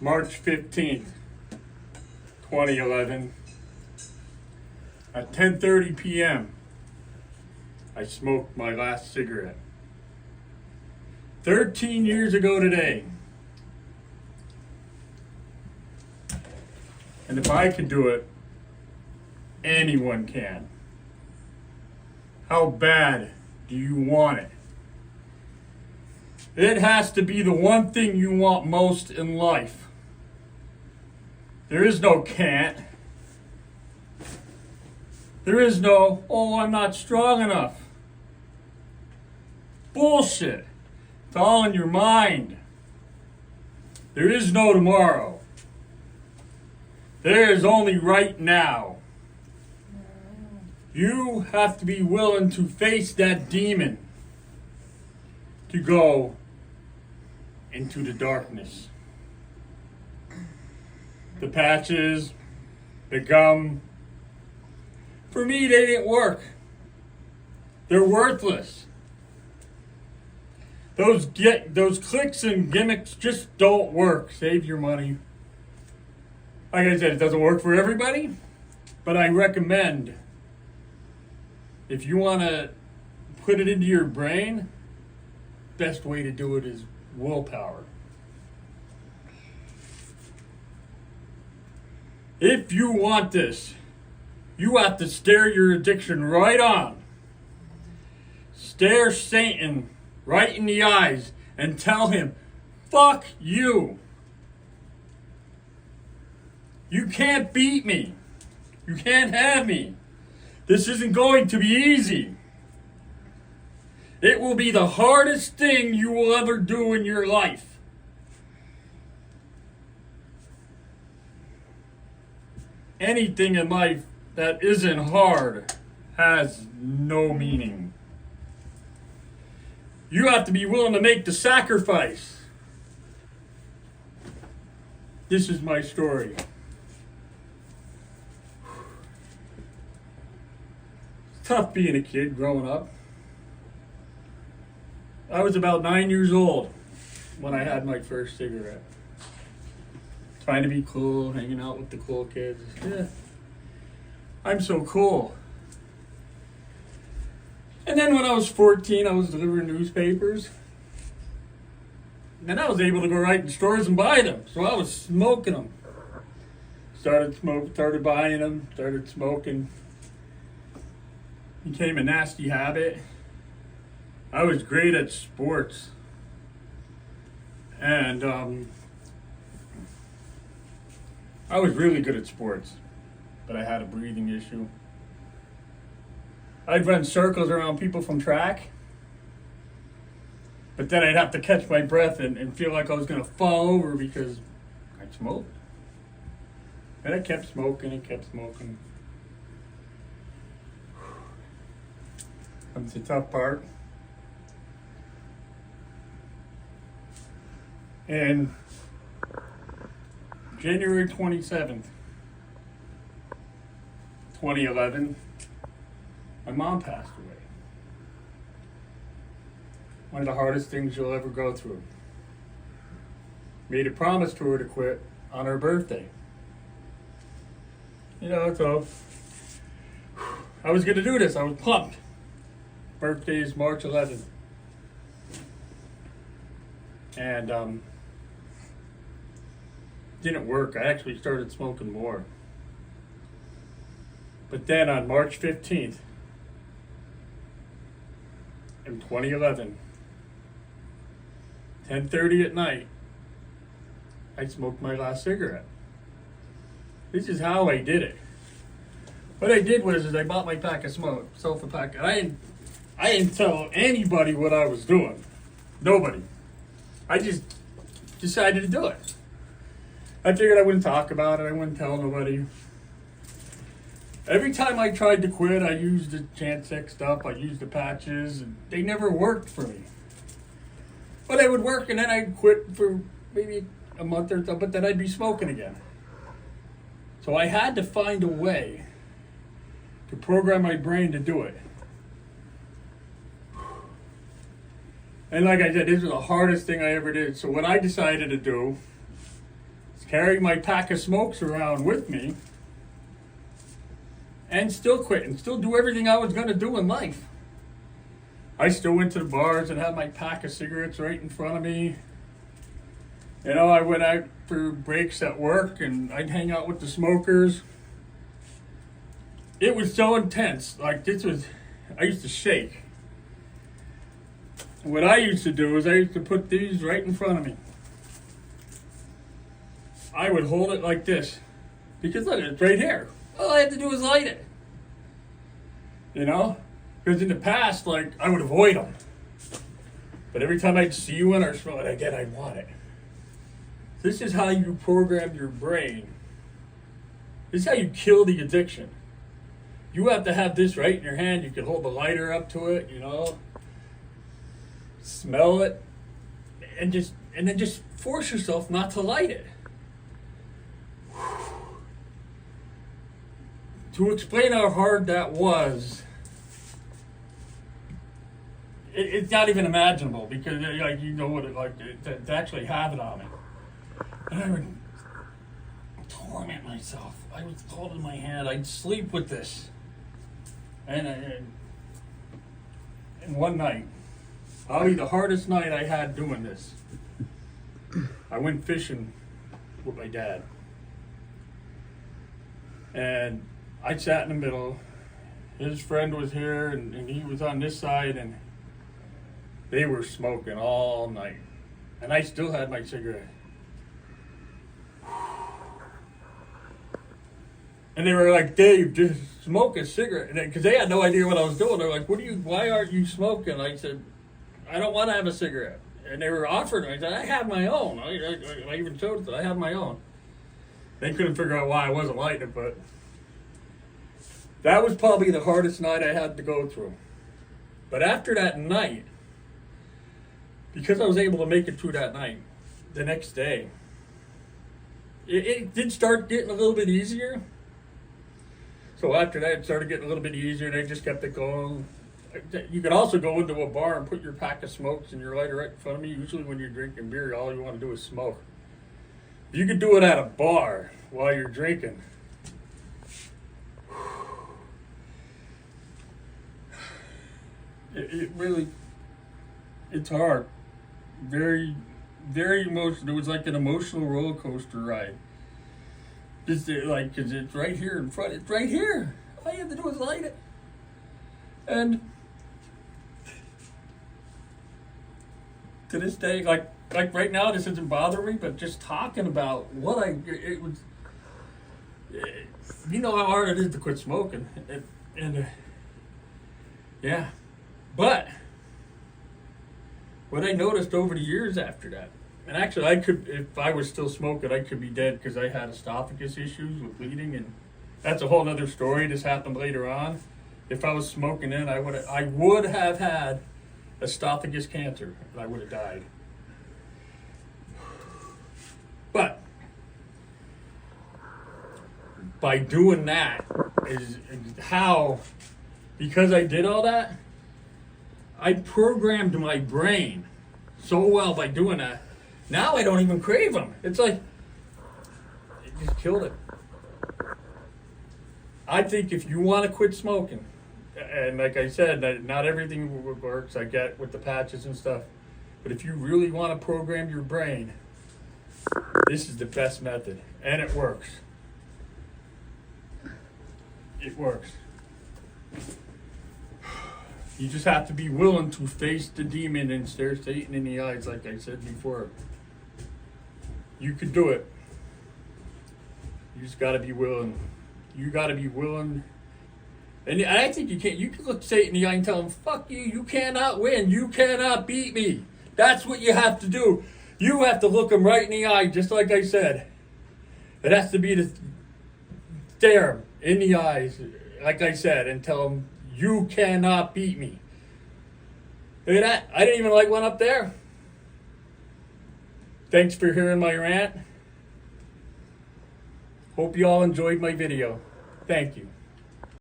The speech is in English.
March 15th, 2011. At 10:30 p.m., I smoked my last cigarette. 13 years ago today. And if I could do it, anyone can. How bad do you want it? It has to be the one thing you want most in life. There is no can't. There is no, oh, I'm not strong enough. Bullshit. It's all in your mind. There is no tomorrow. There is only right now. You have to be willing to face that demon, to go into the darkness. The patches, the gum, for me, they didn't work. They're worthless. Those clicks and gimmicks just don't work. Save your money. Like I said, it doesn't work for everybody, but I recommend, if you want to put it into your brain, best way to do it is willpower. If you want this, you have to stare your addiction right on. Stare Satan right in the eyes and tell him, fuck you. You can't beat me. You can't have me. This isn't going to be easy. It will be the hardest thing you will ever do in your life. Anything in life that isn't hard has no meaning. You have to be willing to make the sacrifice. This is my story. It's tough being a kid growing up. I was about 9 years old when I had my first cigarette. Trying to be cool, hanging out with the cool kids. Yeah. I'm so cool. And then when I was 14, I was delivering newspapers. And then I was able to go right in stores and buy them. So I was smoking them. Started buying them, started smoking. Became a nasty habit. I was great at sports. And I was really good at sports. But I had a breathing issue. I'd run circles around people from track, but then I'd have to catch my breath and feel like I was going to fall over because I smoked. And I kept smoking and kept smoking. That's the tough part. And January 27th, 2011, my mom passed away. One of the hardest things you'll ever go through. Made a promise to her to quit on her birthday. So I was going to do this. I was pumped. Birthday is March 11th. And didn't work. I actually started smoking more. But then on March 15th, in 2011, 10:30 at night, I smoked my last cigarette. This is how I did it. What I did was I bought my pack of smoke, self a pack. I didn't tell anybody what I was doing. Nobody. I just decided to do it. I figured I wouldn't talk about it. I wouldn't tell nobody. Every time I tried to quit, I used the Chantix stuff, I used the patches, and they never worked for me. But they would work, and then I'd quit for maybe a month or so, but then I'd be smoking again. So I had to find a way to program my brain to do it. And like I said, this was the hardest thing I ever did. So what I decided to do carry my pack of smokes around with me and still quit and still do everything I was going to do in life. I still went to the bars and had my pack of cigarettes right in front of me. You know, I went out for breaks at work and I'd hang out with the smokers. It was so intense. Like, I used to shake. What I used to do is I used to put these right in front of me. I would hold it like this. Because look, it's right here. All I had to do was light it. You know? Because in the past, like, I would avoid them. But every time I'd see one or smell it again, I'd want it. This is how you program your brain. This is how you kill the addiction. You have to have this right in your hand. You can hold the lighter up to it, you know. Smell it. And then just force yourself not to light it. To explain how hard that was, it's not even imaginable because, like, you know what it like to actually have it on me. And I would torment myself. I would hold it in my hand. I'd sleep with this. And one night, probably the hardest night I had doing this, I went fishing with my dad. And I sat in the middle. His friend was here, and he was on this side, and they were smoking all night. And I still had my cigarette. And they were like, Dave, just smoke a cigarette. Because they had no idea what I was doing. They're like, why aren't you smoking? I said, I don't want to have a cigarette. And they were offering me. I said, I have my own. I even showed it. I have my own. They couldn't figure out why I wasn't lighting it, but that was probably the hardest night I had to go through. But after that night, because I was able to make it through that night, the next day, it did start getting a little bit easier. So after that, it started getting a little bit easier, and I just kept it going. You could also go into a bar and put your pack of smokes and your lighter right in front of me. Usually when you're drinking beer, all you want to do is smoke. You could do it at a bar while you're drinking. It really, it's hard. Very, very emotional. It was like an emotional roller coaster ride. Just like, because it's right here in front. It's right here. All you have to do is light it. And to this day, like right now, this doesn't bother me, but just talking about what it was, you know how hard it is to quit smoking. Yeah. But what I noticed over the years after that, and actually if I was still smoking, I could be dead because I had esophagus issues with bleeding, and that's a whole other story. This happened later on. If I was smoking then, I would have had esophagus cancer, and I would have died. But by doing that is how, because I did all that, I programmed my brain so well by doing that. Now I don't even crave them. It's like, it just killed it. I think if you want to quit smoking, and like I said, not everything works, I get with the patches and stuff, but if you really want to program your brain, this is the best method, and it works. It works. You just have to be willing to face the demon and stare Satan in the eyes, like I said before. You could do it. You just got to be willing. You got to be willing. And I think you can't. You can look Satan in the eye and tell him, fuck you, you cannot win. You cannot beat me. That's what you have to do. You have to look him right in the eye, just like I said. It has to be to stare him in the eyes, like I said, and tell him, you cannot beat me. Look at that. I didn't even light one up there. Thanks for hearing my rant. Hope you all enjoyed my video. Thank you.